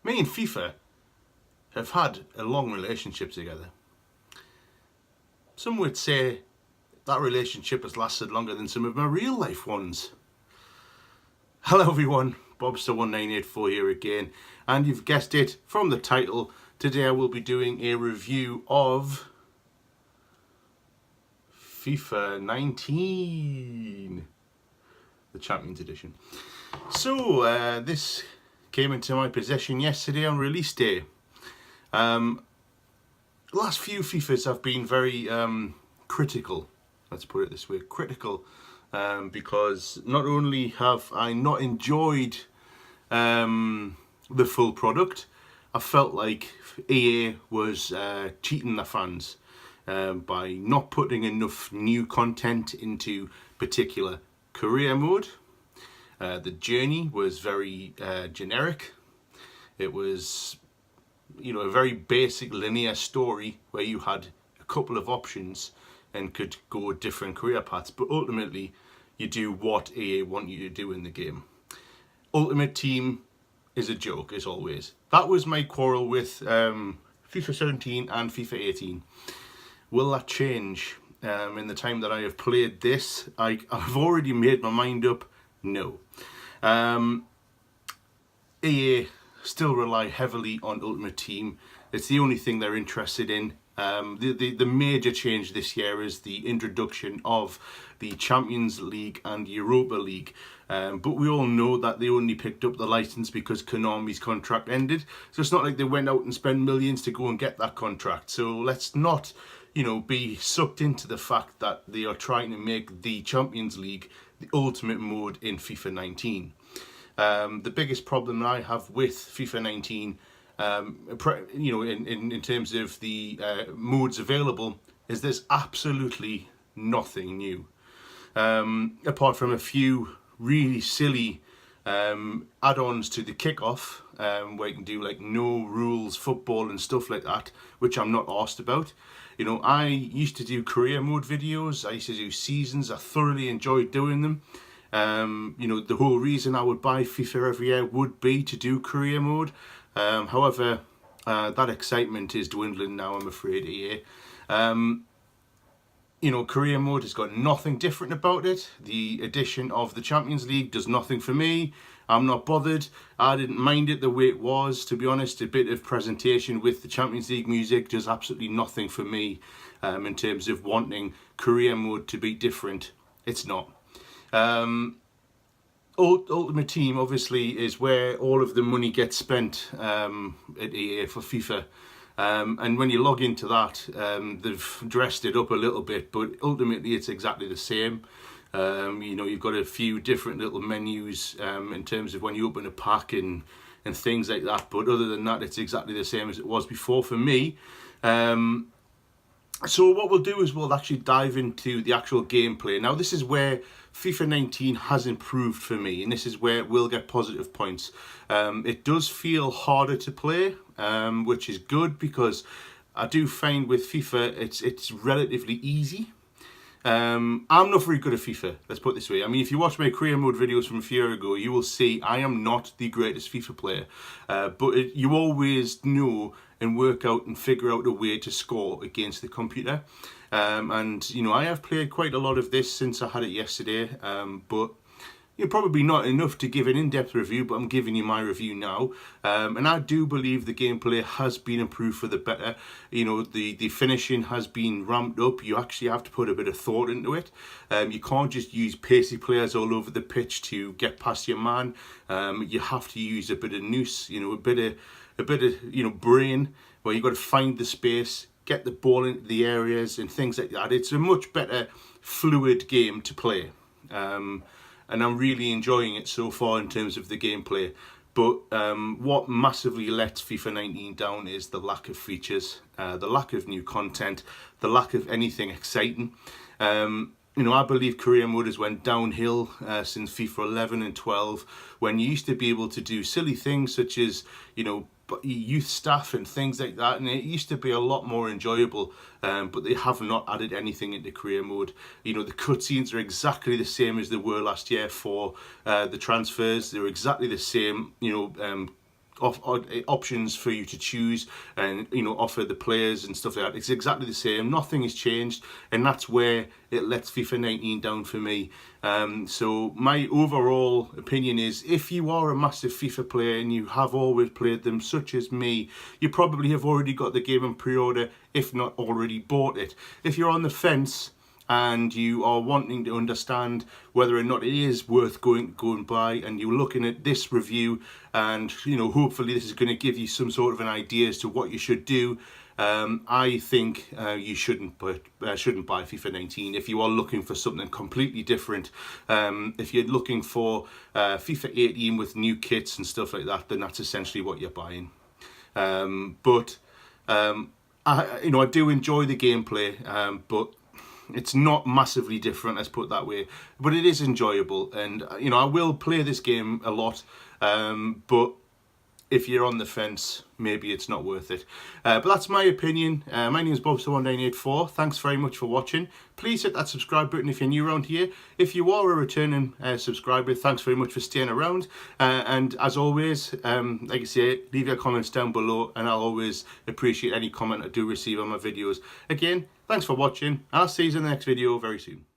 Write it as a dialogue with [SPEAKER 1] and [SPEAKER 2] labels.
[SPEAKER 1] Me and FIFA have had a long relationship together. Some would say that relationship has lasted longer than some of my real life ones. Hello everyone, Bobster1984 here again, and you've guessed it from the title. Today I will be doing a review of FIFA 19, the Champions Edition. So this came into my possession yesterday on release day. The last few FIFAs have been very critical, let's put it this way, because not only have I not enjoyed the full product, I felt like EA was cheating the fans by not putting enough new content into particular career mode. The journey was very generic. It was, a very basic linear story where you had a couple of options and could go different career paths, but ultimately you do what EA want you to do in the game. Ultimate Team is a joke, as always. That was my quarrel with FIFA 17 and FIFA 18. Will that change in the time that I have played this? I've already made my mind up. No. EA still rely heavily on Ultimate Team. It's the only thing they're interested in. The major change this year is the introduction of the Champions League and Europa League. But we all know that they only picked up the license because Konami's contract ended. So it's not like they went out and spent millions to go and get that contract. So let's not, be sucked into the fact that they are trying to make the Champions League the ultimate mode in FIFA 19. The biggest problem I have with FIFA 19, in terms of the modes available, is there's absolutely nothing new. Apart from a few really silly add-ons to the kickoff, where you can do like no rules football and stuff like that, which I'm not arsed about. I used to do career mode videos. I used to do seasons. I thoroughly enjoyed doing them. The whole reason I would buy FIFA every year would be to do career mode. However, that excitement is dwindling now, I'm afraid, EA. Career mode has got nothing different about it. The addition of the Champions League does nothing for me. I'm not bothered. I didn't mind it the way it was, to be honest. A bit of presentation with the Champions League music does absolutely nothing for me in terms of wanting career mode to be different. It's not. Ultimate Team obviously is where all of the money gets spent at EA for FIFA. And when you log into that, they've dressed it up a little bit, but ultimately it's exactly the same. You've got a few different little menus in terms of when you open a pack and things like that, but other than that, it's exactly the same as it was before for me. So what we'll do is we'll actually dive into the actual gameplay. Now this is where FIFA 19 has improved for me, and this is where it will get positive points. It does feel harder to play, which is good, because I do find with FIFA it's relatively easy. I'm not very good at FIFA, let's put it this way. I mean, if you watch my career mode videos from a few years ago, you will see I am not the greatest FIFA player. But you always know and work out and figure out a way to score against the computer. I have played quite a lot of this since I had it yesterday, but probably not enough to give an in-depth review, but I'm giving you my review now. And I do believe the gameplay has been improved for the better. The finishing has been ramped up. You actually have to put a bit of thought into it. You can't just use pacey players all over the pitch to get past your man. You have to use a bit of nous, a bit of brain, where you've got to find the space, get the ball into the areas and things like that. It's a much better fluid game to play. And I'm really enjoying it so far in terms of the gameplay. But what massively lets FIFA 19 down is the lack of features, the lack of new content, the lack of anything exciting. I believe career mode has went downhill since FIFA 11 and 12, when you used to be able to do silly things such as, youth staff and things like that, and it used to be a lot more enjoyable, but they have not added anything into career mode. The cutscenes are exactly the same as they were last year for the transfers. They're exactly the same, options for you to choose, and offer the players and stuff like that. It's exactly the same. Nothing has changed, and that's where it lets FIFA 19 down for me. So my overall opinion is, if you are a massive FIFA player and you have always played them, such as me, you probably have already got the game on pre-order, if not already bought it. If you're on the fence and you are wanting to understand whether or not it is worth going by, and you're looking at this review, and hopefully this is going to give you some sort of an idea as to what you should do, I think you shouldn't buy FIFA 19 if you are looking for something completely different. If you're looking for FIFA 18 with new kits and stuff like that, then that's essentially what you're buying. But I do enjoy the gameplay, but it's not massively different, let's put it that way, but it is enjoyable, and I will play this game a lot, but if you're on the fence, maybe it's not worth it. But that's my opinion. My name is Bobster1984. Thanks very much for watching. Please hit that subscribe button if you're new around here. If you are a returning subscriber, thanks very much for staying around. And as always, like I say, leave your comments down below, and I'll always appreciate any comment I do receive on my videos. Again, thanks for watching. I'll see you in the next video very soon.